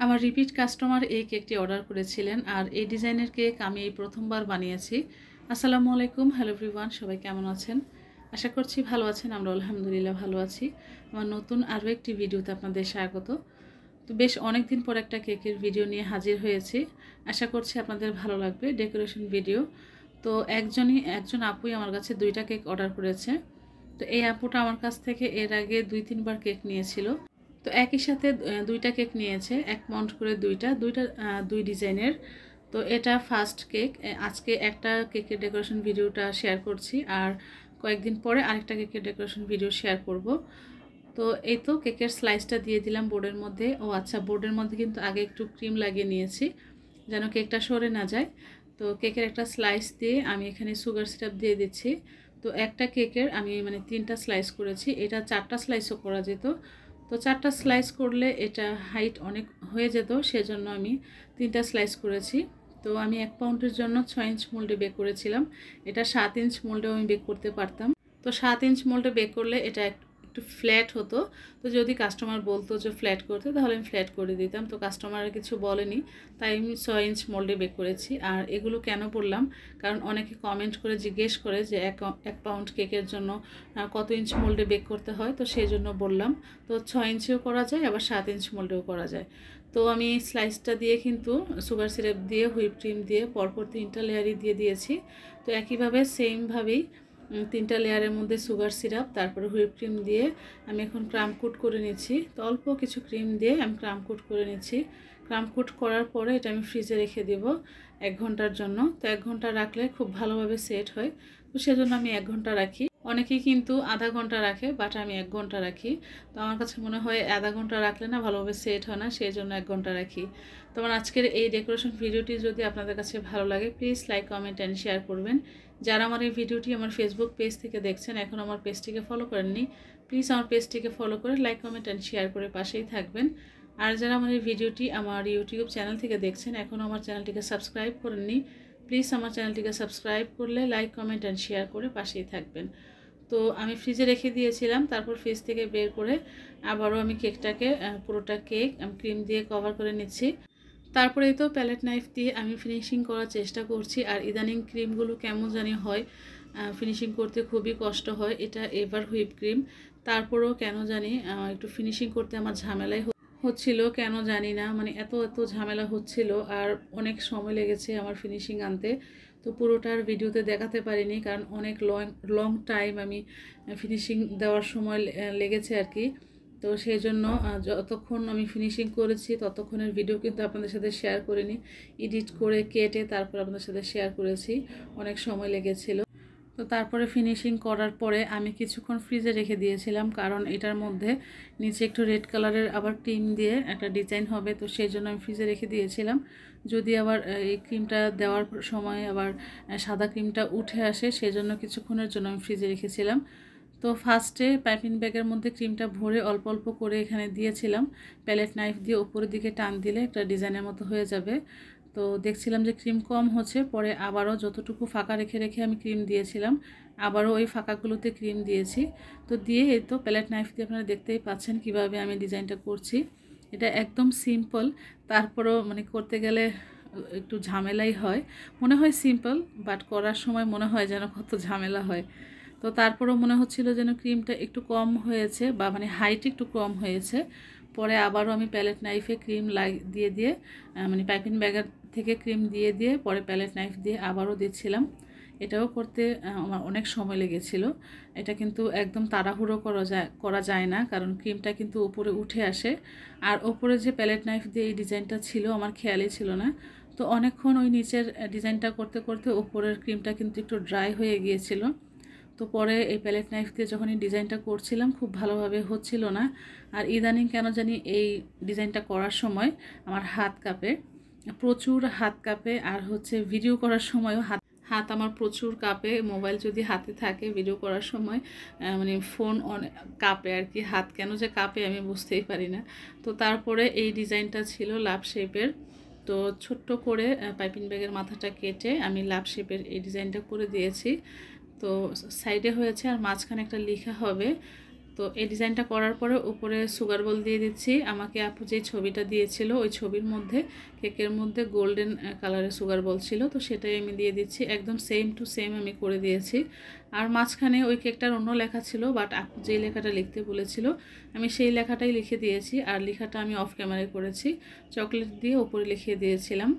আমার repeat customer এই কেকটি order করেছিলেন আর এই ডিজাইনের কেক আমি এই প্রথমবার বানিয়েছি। আসসালামু আলাইকুম, হ্যালো এভরিওয়ান, সবাই কেমন আছেন? আশা করছি ভালো আছেন। আমরা আলহামদুলিল্লাহ ভালো আছি। আমার নতুন আরও একটি ভিডিওতে আপনাদের স্বাগত। তো বেশ অনেক দিন পর একটা কেকের ভিডিও নিয়ে হাজির হয়েছি। আশা করছি আপনাদের ভালো লাগবে। Decoration video. তো একজন আপুই আমার কাছে 2টা কেক অর্ডার করেছে। তো এই আপুটা আমার কাছ থেকে এর আগে 2-3বার কেক নিয়েছিল। তো একই সাথে 2টা কেক নিয়েছে, 1 পাউন্ড করে দুই ডিজাইনের। তো এটা ফার্স্ট কেক। আজকে একটা কেকের ডেকোরেশন ভিডিওটা শেয়ার করছি, আর কয়েকদিন পরে আরেকটা কেকের ডেকোরেশন ভিডিও শেয়ার করব। তো এই তো কেকের স্লাইসটা দিয়ে দিলাম বোর্ডের মধ্যে। ও আচ্ছা, বোর্ডের মধ্যে কিন্তু আগে একটু ক্রিম লাগিয়ে নিয়েছি যেন কেকটা সরে না যায়। তো কেকের একটা স্লাইস দিয়ে আমি এখানে সুগার সিরাপ দিয়ে দিচ্ছি। তো একটা কেকের আমি 3টা স্লাইস করেছি। এটা 4টা স্লাইসও করা যেত। তো 4টা স্লাইস করলে এটা হাইট অনেক হয়ে যেত, সেজন্য আমি 3টা স্লাইস করেছি। তো আমি 1 পাউন্ডের জন্য 6 ইঞ্চ মোল্ডে বেক করেছিলাম। এটা 7 ইঞ্চ মোল্ডেও আমি বেক করতে পারতাম। তো 7 ইঞ্চ মোল্ডে বেক করলে এটা একটু ফ্ল্যাট হতো। তো যদি কাস্টমার বলতো যে ফ্ল্যাট করতে, তাহলে আমি ফ্ল্যাট করে দিতাম। তো কাস্টমার কিছু বলেনি, তাই আমি 6 ইঞ্চ মোল্ডে বেক করেছি। আর এগুলো কেন বললাম, কারণ অনেকে কমেন্ট করে জিজ্ঞেস করে যে 1 পাউন্ড কেকের জন্য কত ইঞ্চ মোল্ডে বেক করতে হয়। তো সেই জন্য বললাম। তো 6 ইঞ্চিও করা যায়, আবার 7 ইঞ্চ মোল্ডেও করা যায়। তো আমি স্লাইসটা দিয়ে কিন্তু সুগার সিরাপ দিয়ে হুইপ ক্রিম দিয়ে পরপর 3টা লেয়ারই দিয়ে দিয়েছি। তো একইভাবে সেমভাবেই 3টা লেয়ারের মধ্যে সুগার সিরাপ, তারপরে হুইপ ক্রিম দিয়ে আমি এখন ক্রাম কোট করে নিচ্ছি। তো অল্প কিছু ক্রিম দিয়ে আমি ক্রাম কোট করে নিচ্ছি। ক্রাম কোট করার পরে এটা আমি ফ্রিজে রেখে দেব 1 ঘন্টার জন্য। তো 1 ঘন্টা রাখলে খুব ভালোভাবে সেট হয়। তো সেজন্য আমি 1 ঘন্টা রাখি। অনেকেই কিন্তু আধা ঘন্টা রাখে, বাট আমি 1 ঘন্টা রাখি। তো আমার কাছে মনে হয় আধা ঘন্টা রাখলে না ভালোভাবে সেট হয় না, সেই জন্য 1 ঘন্টা রাখি। তো আমার আজকের এই ডেকোরেশন ভিডিওটি যদি আপনাদের কাছে ভালো লাগে, please like, comment and share করবেন। যারা আমার এই ভিডিওটি আমার ফেসবুক পেজ থেকে দেখছেন, এখন আমার পেজটিকে ফলো করেননি, প্লিজ আমার পেজটিকে ফলো করে লাইক, কমেন্ট অ্যান্ড শেয়ার করে পাশেই থাকবেন। আর যারা আমার এই ভিডিওটি আমার ইউটিউব চ্যানেল থেকে দেখছেন, এখন আমার চ্যানেলটিকে সাবস্ক্রাইব করেননি, প্লিজ আমার চ্যানেলটিকে সাবস্ক্রাইব করলে লাইক, কমেন্ট অ্যান্ড শেয়ার করে পাশেই থাকবেন। তো আমি ফ্রিজে রেখে দিয়েছিলাম, তারপর ফ্রিজ থেকে বের করে আবারও আমি কেকটাকে পুরোটা কেক আমি ক্রিম দিয়ে কভার করে নিচ্ছি। তারপরে তো প্যালেট নাইফ দিয়ে আমি ফিনিশিং করার চেষ্টা করছি। আর ইদানিং ক্রিমগুলো কেমন জানি হয়, ফিনিশিং করতে খুবই কষ্ট হয়। এটা এবার হুইপ ক্রিম, তারপরেও কেন জানি একটু ফিনিশিং করতে আমার ঝামেলাই হচ্ছিল, কেন জানি না, এত এত ঝামেলা হচ্ছিল। আর অনেক সময় লেগেছে আমার ফিনিশিং আনতে। তো পুরোটার ভিডিওতে দেখাতে পারিনি, কারণ অনেক লং টাইম আমি ফিনিশিং দেওয়ার সময় লেগেছে আর কি। তো সেই জন্য যতক্ষণ আমি ফিনিশিং করেছি ততক্ষণের ভিডিও কিন্তু আপনাদের সাথে শেয়ার করিনি। এডিট করে কেটে তারপর আপনাদের সাথে শেয়ার করেছি, অনেক সময় লেগেছিল। তো তারপরে ফিনিশিং করার পরে আমি কিছুক্ষণ ফ্রিজে রেখে দিয়েছিলাম, কারণ এটার মধ্যে নিচে একটু রেড কালারের আবার ক্রিম দিয়ে একটা ডিজাইন হবে। তো সেই জন্য আমি ফ্রিজে রেখে দিয়েছিলাম, যদি আবার এই ক্রিমটা দেওয়ার সময় আবার সাদা ক্রিমটা উঠে আসে, সেই জন্য কিছুক্ষণের জন্য আমি ফ্রিজে রেখেছিলাম। তো ফার্স্টে পাইপিং ব্যাগের মধ্যে ক্রিমটা ভরে অল্প অল্প করে এখানে দিয়েছিলাম। প্যালেট নাইফ দিয়ে উপরের দিকে টান দিলে একটা ডিজাইনের মতো হয়ে যাবে। তো দেখছিলাম যে ক্রিম কম হচ্ছে, পরে আবারও যতটুকু ফাঁকা রেখে রেখে আমি ক্রিম দিয়েছিলাম, আবারও ওই ফাঁকাগুলোতে ক্রিম দিয়েছি। তো দিয়ে এই তো প্যালেট নাইফ দিয়ে আপনারা দেখতেই পাচ্ছেন কিভাবে আমি ডিজাইনটা করছি। এটা একদম সিম্পল, তারপরও করতে গেলে একটু ঝামেলাই হয়। মনে হয় সিম্পল, বাট করার সময় মনে হয় যেন কত ঝামেলা হয়। তো তারপরেও মনে হচ্ছিল যেন ক্রিমটা একটু কম হয়েছে, বা হাইট একটু কম হয়েছে। পরে আবারও আমি প্যালেট নাইফে ক্রিম দিয়ে দিয়ে পাইপিং ব্যাগের থেকে ক্রিম দিয়ে দিয়ে পরে প্যালেট নাইফ দিয়ে আবারও দিচ্ছিলাম। এটাও করতে আমার অনেক সময় লেগেছিল। এটা কিন্তু একদম তাড়াহুড়ো করা যায় না, কারণ ক্রিমটা কিন্তু উপরে উঠে আসে। আর ওপরে যে প্যালেট নাইফ দিয়ে এই ডিজাইনটা ছিল আমার খেয়ালই ছিল না। তো অনেকক্ষণ ওই নিচের ডিজাইনটা করতে করতে ওপরের ক্রিমটা কিন্তু একটু ড্রাই হয়ে গিয়েছিল। তো পরে এই প্যালেট নাইফ দিয়ে যখন এই ডিজাইনটা করছিলাম খুব ভালোভাবে হচ্ছিল না। আর ইদানিং কেন জানি এই ডিজাইনটা করার সময় আমার হাত কাঁপে, প্রচুর হাত কাঁপে। আর ভিডিও করার সময়ও হাত আমার প্রচুর কাঁপে। মোবাইল যদি হাতে থাকে ভিডিও করার সময় ফোন কাঁপে আর কি। হাত কেন যে কাঁপে আমি বুঝতেই পারি না। তো তারপরে এই ডিজাইনটা ছিল লাভ শেপের। তো ছোট্ট করে পাইপিং ব্যাগের মাথাটা কেটে আমি লাভ শেপের এই ডিজাইনটা করে দিয়েছি। তো সাইডে হয়েছে, আর মাঝখানে একটা লেখা হবে। তো এই ডিজাইনটা করার পরে উপরে সুগার বল দিয়ে দিচ্ছি। আমাকে আপু যে ছবিটা দিয়েছিল ওই ছবির মধ্যে কেকের মধ্যে গোল্ডেন কালারের সুগার বল ছিল, তো সেটাই আমি দিয়ে দিচ্ছি। একদম সেম টু সেম আমি করে দিয়েছি। আর মাঝখানে ওই কেকটার অন্য লেখা ছিল, বাট আপু যেই লেখাটা লিখতে বলেছিল আমি সেই লেখাটাই লিখে দিয়েছি। আর লেখাটা আমি অফ ক্যামেরায় করেছি, চকলেট দিয়ে উপরে লিখিয়ে দিয়েছিলাম।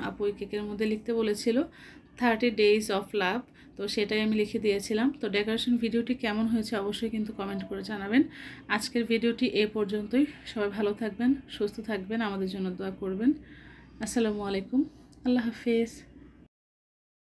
আপু ওই কেকের মধ্যে লিখতে বলেছিল 30 days of love, তো সেটাই আমি লিখে দিয়েছিলাম। তো ডেকোরেশন ভিডিওটি কেমন হয়েছে অবশ্যই কিন্তু কমেন্ট করে জানাবেন। আজকের ভিডিওটি এ পর্যন্তই। সবাই ভালো থাকবেন, সুস্থ থাকবেন, আমাদের জন্য দোয়া করবেন। আসসালামু আলাইকুম, আল্লাহ হাফেজ।